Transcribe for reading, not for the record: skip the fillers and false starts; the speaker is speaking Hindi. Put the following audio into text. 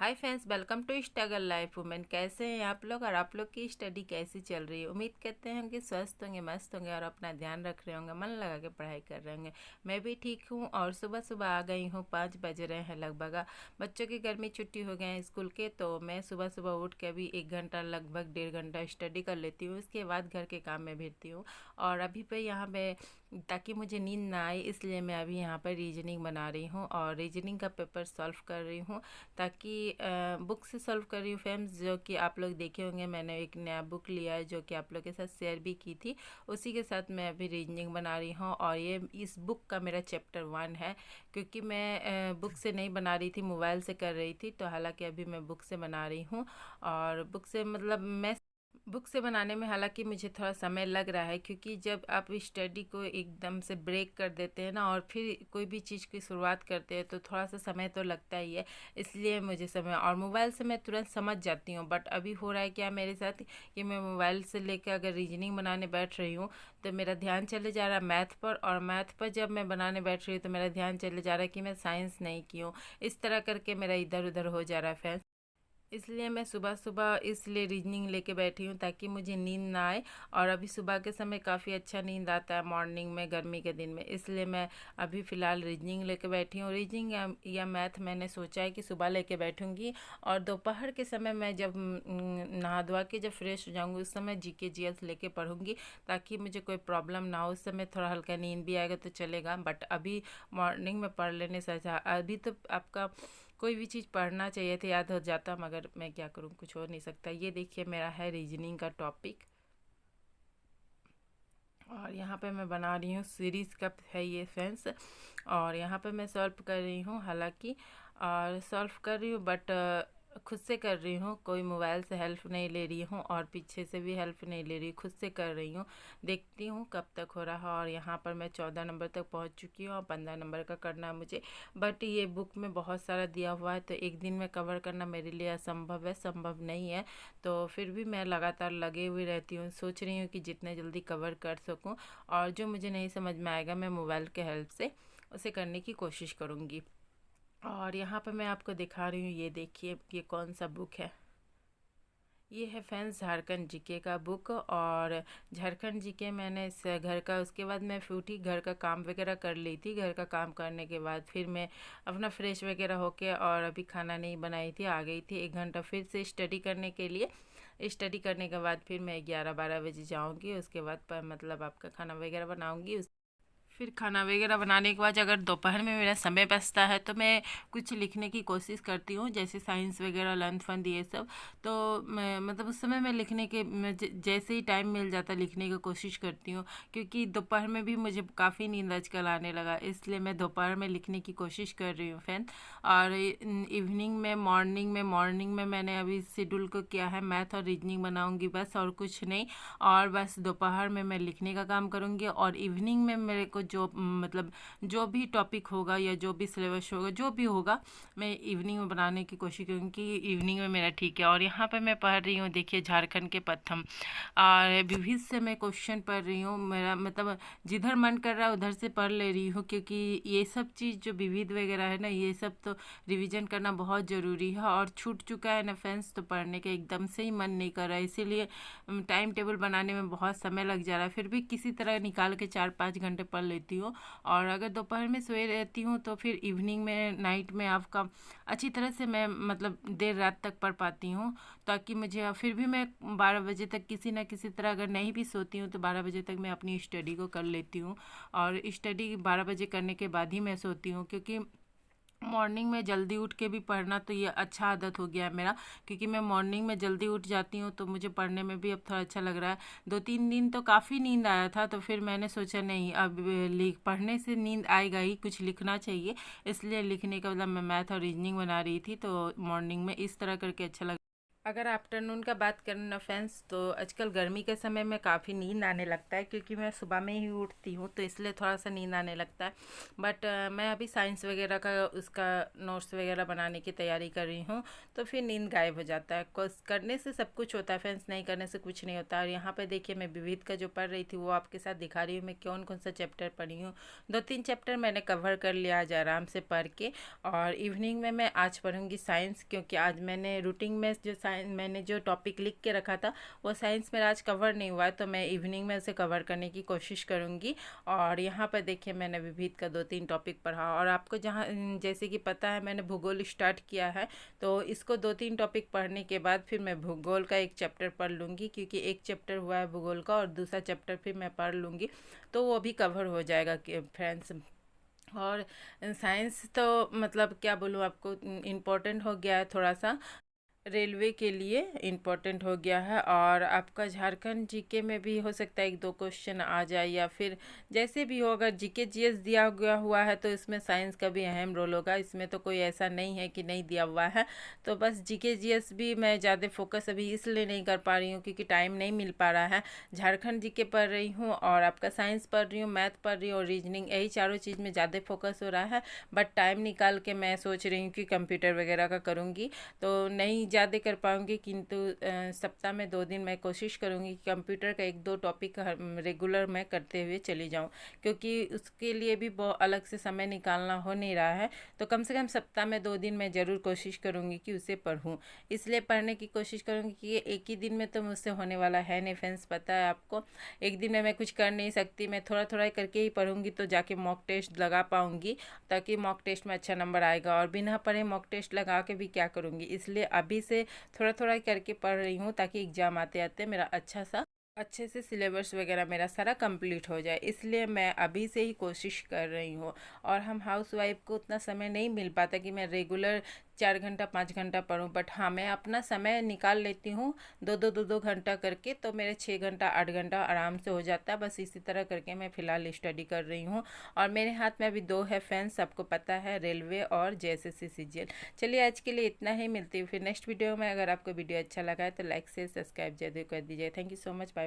Hi friends, welcome to struggle life women. कैसे हैं आप लोग और आप लोग की स्टडी कैसी चल रही है। उम्मीद करते हैं कि स्वस्थ होंगे, मस्त होंगे और अपना ध्यान रख रहे होंगे, मन लगा के पढ़ाई कर रहे होंगे। मैं भी ठीक हूँ और सुबह सुबह आ गई हूँ, 5 बज रहे हैं लगभग। बच्चों की गर्मी छुट्टी हो गए हैं स्कूल के, तो मैं सुबह सुबह उठ के अभी 1 घंटा लगभग 1.5 घंटा स्टडी कर लेती हूँ। उसके बाद घर के काम में भिड़ती हूँ और अभी पे यहाँ पे ताकि मुझे नींद ना आए इसलिए मैं अभी यहाँ पर रीजनिंग बना रही हूँ और रीजनिंग का पेपर सॉल्व कर रही हूँ। ताकि बुक से सॉल्व कर रही हूँ फ्रेंड्स, जो कि आप लोग देखे होंगे। मैंने एक नया बुक लिया है जो कि आप लोग के साथ शेयर भी की थी। उसी के साथ मैं अभी रीजनिंग बना रही हूँ और ये इस बुक का मेरा चैप्टर 1 है। क्योंकि मैं बुक से नहीं बना रही थी, मोबाइल से कर रही थी, तो हालांकि अभी मैं बुक से बना रही हूँ। और बुक से मतलब मैं बुक से बनाने में हालांकि मुझे थोड़ा समय लग रहा है, क्योंकि जब आप स्टडी को एकदम से ब्रेक कर देते हैं ना और फिर कोई भी चीज़ की शुरुआत करते हैं तो थोड़ा सा समय तो लगता ही है। इसलिए मुझे समय, और मोबाइल से मैं तुरंत समझ जाती हूँ, बट अभी हो रहा है क्या मेरे साथ कि मैं मोबाइल से लेकर अगर रीजनिंग बनाने बैठ रही हूँ तो मेरा ध्यान चले जा रहा है मैथ पर, और मैथ पर जब मैं बनाने बैठ रही हूँ तो मेरा ध्यान चले जा रहा है कि मैं साइंस नहीं की हूँ। इस तरह करके मेरा इधर उधर हो जा रहा है फ्रेंड्स। इसलिए मैं सुबह सुबह इसलिए रीजनिंग लेके बैठी हूँ ताकि मुझे नींद ना आए। और अभी सुबह के समय काफ़ी अच्छा नींद आता है मॉर्निंग में, गर्मी के दिन में, इसलिए मैं अभी फ़िलहाल रीजनिंग लेके बैठी हूँ। रीजनिंग या मैथ मैंने सोचा है कि सुबह लेके बैठूंगी और दोपहर के समय मैं जब नहा धोवा के जब फ्रेश हो जाऊँगी उस समय जीके जीएस लेके पढ़ूंगी, ताकि मुझे कोई प्रॉब्लम ना हो। उस समय थोड़ा हल्का नींद भी आएगा तो चलेगा, बट अभी मॉर्निंग में पढ़ लेने से अच्छा। अभी तो आपका कोई भी चीज़ पढ़ना चाहिए तो याद हो जाता, मगर मैं क्या करूँ, कुछ हो नहीं सकता। ये देखिए मेरा है रीजनिंग का टॉपिक और यहाँ पे मैं बना रही हूँ सीरीज़ का है ये फ्रेंड्स। और यहाँ पे मैं सॉल्व कर रही हूँ हालांकि, और सॉल्व कर रही हूँ बट खुद से कर रही हूँ, कोई मोबाइल से हेल्प नहीं ले रही हूँ और पीछे से भी हेल्प नहीं ले रही, खुद से कर रही हूँ। देखती हूँ कब तक हो रहा। और यहाँ पर मैं 14 नंबर तक पहुँच चुकी हूँ और 15 नंबर का करना है मुझे। बट ये बुक में बहुत सारा दिया हुआ है तो एक दिन में कवर करना मेरे लिए असंभव है, संभव नहीं है। तो फिर भी मैं लगातार लगे हुई रहती हूँ, सोच रही हूँ कि जितने जल्दी कवर कर सकूँ। और जो मुझे नहीं समझ में आएगा मैं मोबाइल के हेल्प से उसे करने की कोशिश करूँगी। और यहाँ पर मैं आपको दिखा रही हूँ, ये देखिए ये कौन सा बुक है। ये है फ्रेंड्स झारखंड जीके का बुक। और झारखंड जीके मैंने इस घर का, उसके बाद मैं फिर उठी, घर का काम वगैरह कर ली थी। घर का काम करने के बाद फिर मैं अपना फ्रेश वगैरह होके और अभी खाना नहीं बनाई थी, आ गई थी 1 घंटा फिर से स्टडी करने के लिए। स्टडी करने के बाद फिर मैं 11-12 बजे जाऊँगी, उसके बाद पर मतलब आपका खाना वगैरह बनाऊँगी। फिर खाना वगैरह बनाने के बाद अगर दोपहर में मेरा समय बचता है तो मैं कुछ लिखने की कोशिश करती हूँ, जैसे साइंस वगैरह लर्न फंड ये सब। तो मैं मतलब उस समय मैं लिखने के जैसे ही टाइम मिल जाता लिखने की कोशिश करती हूँ, क्योंकि दोपहर में भी मुझे काफ़ी नींद आजकल आने लगा, इसलिए मैं दोपहर में लिखने की कोशिश कर रही हूँ फ्रेंड। और इवनिंग में मॉर्निंग में मैंने अभी शेड्यूल को किया है, मैथ और रीजनिंग बनाऊँगी बस, और कुछ नहीं। और बस दोपहर में मैं लिखने का काम करूँगी और इवनिंग में मेरे को जो मतलब जो भी टॉपिक होगा या जो भी सिलेबस होगा जो भी होगा मैं इवनिंग में बनाने की कोशिश करूँगी कि इवनिंग में मेरा ठीक है। और यहाँ पे मैं पढ़ रही हूँ, देखिए झारखंड के प्रथम और विविध से मैं क्वेश्चन पढ़ रही हूँ। मेरा मतलब जिधर मन कर रहा है उधर से पढ़ ले रही हूँ, क्योंकि ये सब चीज़ जो विविध वगैरह है ना, ये सब तो रिवीजन करना बहुत ज़रूरी है। और छूट चुका है ना फ्रेंड्स, तो पढ़ने का एकदम से ही मन नहीं कर रहा है, इसीलिए टाइम टेबल बनाने में बहुत समय लग जा रहा है। फिर भी किसी तरह निकाल के 4-5 घंटे पढ़ लेती हूँ। और अगर दोपहर में सोए रहती हूँ तो फिर इवनिंग में, नाइट में आपका अच्छी तरह से मैं मतलब देर रात तक पढ़ पाती हूँ, ताकि मुझे फिर भी मैं 12 बजे तक किसी ना किसी तरह अगर नहीं भी सोती हूँ तो 12 बजे तक मैं अपनी स्टडी को कर लेती हूँ। और स्टडी 12 बजे करने के बाद ही मैं सोती हूँ, क्योंकि मॉर्निंग में जल्दी उठ के भी पढ़ना तो ये अच्छा आदत हो गया है मेरा, क्योंकि मैं मॉर्निंग में जल्दी उठ जाती हूँ तो मुझे पढ़ने में भी अब थोड़ा अच्छा लग रहा है। 2-3 दिन तो काफ़ी नींद आया था, तो फिर मैंने सोचा नहीं, अब लिख पढ़ने से नींद आएगा ही, कुछ लिखना चाहिए। इसलिए लिखने का मतलब मैं मैथ और रीजनिंग बना रही थी, तो मॉर्निंग में इस तरह करके अच्छा लग। अगर आफ्टरनून का बात करें ना फ्रेंड्स, तो आजकल गर्मी के समय में काफ़ी नींद आने लगता है, क्योंकि मैं सुबह में ही उठती हूँ, तो इसलिए थोड़ा सा नींद आने लगता है। बट मैं अभी साइंस वगैरह का उसका नोट्स वगैरह बनाने की तैयारी कर रही हूँ, तो फिर नींद गायब हो जाता है। करने से सब कुछ होता है फ्रेंड्स, नहीं करने से कुछ नहीं होता। और यहाँ पर देखिए, मैं विविध का जो पढ़ रही थी वो आपके साथ दिखा रही हूँ मैं कौन कौन सा चैप्टर पढ़ी हूँ। 2-3 चैप्टर मैंने कवर कर लिया आज आराम से पढ़ के। और इवनिंग में मैं आज पढ़ूंगी साइंस, क्योंकि आज मैंने रूटीन में जो साइंस मैंने जो टॉपिक लिख के रखा था वो साइंस मेरा आज कवर नहीं हुआ है, तो मैं इवनिंग में उसे कवर करने की कोशिश करूँगी। और यहाँ पर देखिए, मैंने विविध का 2-3 टॉपिक पढ़ा। और आपको जहाँ जैसे कि पता है, मैंने भूगोल स्टार्ट किया है, तो इसको 2-3 टॉपिक पढ़ने के बाद फिर मैं भूगोल का एक चैप्टर पढ़ लूँगी, क्योंकि एक चैप्टर हुआ है भूगोल का और दूसरा चैप्टर फिर मैं पढ़ लूँगी, तो वो भी कवर हो जाएगा फ्रेंड्स। और साइंस तो मतलब क्या बोलूँ आपको, इम्पोर्टेंट हो गया है थोड़ा सा, रेलवे के लिए इम्पोर्टेंट हो गया है। और आपका झारखंड जीके में भी हो सकता है 1-2 क्वेश्चन आ जाए, या फिर जैसे भी हो। अगर जीके जीएस दिया गया हुआ है तो इसमें साइंस का भी अहम रोल होगा, इसमें तो कोई ऐसा नहीं है कि नहीं दिया हुआ है। तो बस जीके जीएस भी मैं ज़्यादा फोकस अभी इसलिए नहीं कर पा रही हूँ क्योंकि टाइम नहीं मिल पा रहा है। झारखंड जीके पढ़ रही हूँ, और आपका साइंस पढ़ रही हूँ, मैथ पढ़ रही हूँ और रीजनिंग, यही चारों चीज़ में ज़्यादा फोकस हो रहा है। बट टाइम निकाल के मैं सोच रही हूँ कि कंप्यूटर वगैरह का करूँगी, तो नहीं ज़्यादा कर पाऊँगी, किंतु सप्ताह में 2 दिन मैं कोशिश करूँगी कि कंप्यूटर का 1-2 टॉपिक रेगुलर मैं करते हुए चली जाऊँ, क्योंकि उसके लिए भी बहुत अलग से समय निकालना हो नहीं रहा है। तो कम से कम सप्ताह में 2 दिन मैं ज़रूर कोशिश करूँगी कि उसे पढ़ूँ। इसलिए पढ़ने की कोशिश करूँगी कि ये एक ही दिन में तो मुझसे होने वाला है नहीं फ्रेंड्स, पता है आपको। एक दिन में मैं कुछ कर नहीं सकती, मैं थोड़ा थोड़ा करके ही पढ़ूँगी, तो जाके मॉक टेस्ट लगा पाऊँगी, ताकि मॉक टेस्ट में अच्छा नंबर आएगा। और बिना पढ़े मॉक टेस्ट लगा के भी क्या करूँगी, इसलिए अभी से थोड़ा थोड़ा करके पढ़ रही हूँ, ताकि एग्ज़ाम आते आते मेरा अच्छे से सिलेबस वगैरह मेरा सारा कंप्लीट हो जाए। इसलिए मैं अभी से ही कोशिश कर रही हूँ। और हम हाउस वाइफ को उतना समय नहीं मिल पाता कि मैं रेगुलर 4 घंटा 5 घंटा पढूं, बट हाँ, मैं अपना समय निकाल लेती हूँ 2-2 घंटा करके, तो मेरे 6 घंटा 8 घंटा आराम से हो जाता है। बस इसी तरह करके मैं फ़िलहाल स्टडी कर रही हूँ। और मेरे हाथ में अभी 2 है फ्रेंड्स, सबको पता है, रेलवे और जेएसएससी सीजीएल। चलिए आज के लिए इतना ही, मिलती हूँ फिर नेक्स्ट वीडियो में। अगर आपको वीडियो अच्छा लगा है तो लाइक से सब्सक्राइब जरूर कर दीजिए। Thank you so much, bye.